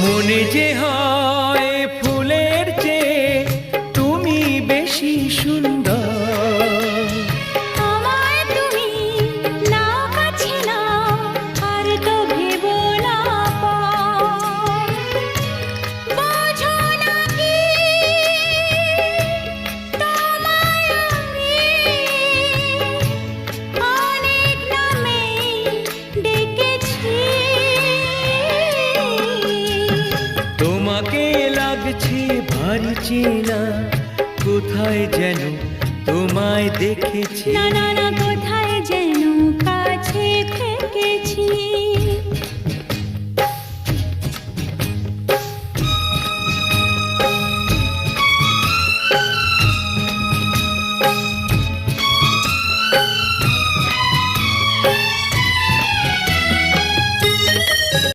মনে যে হয় ফুলের চেয়ে তুমি বেশি সুন্দর। আমায় তুমি নাও কাছে নাও, আর তো ভেবো না পর। বোঝো না কি তোমায় আমি অনেক নামেই ডেকেছি। তোমাকে লাগছে ভারী চেনা, কোথায় যেন তোমায় দেখেছি। না না না, কোথায় যেন কাছে থেকেছি।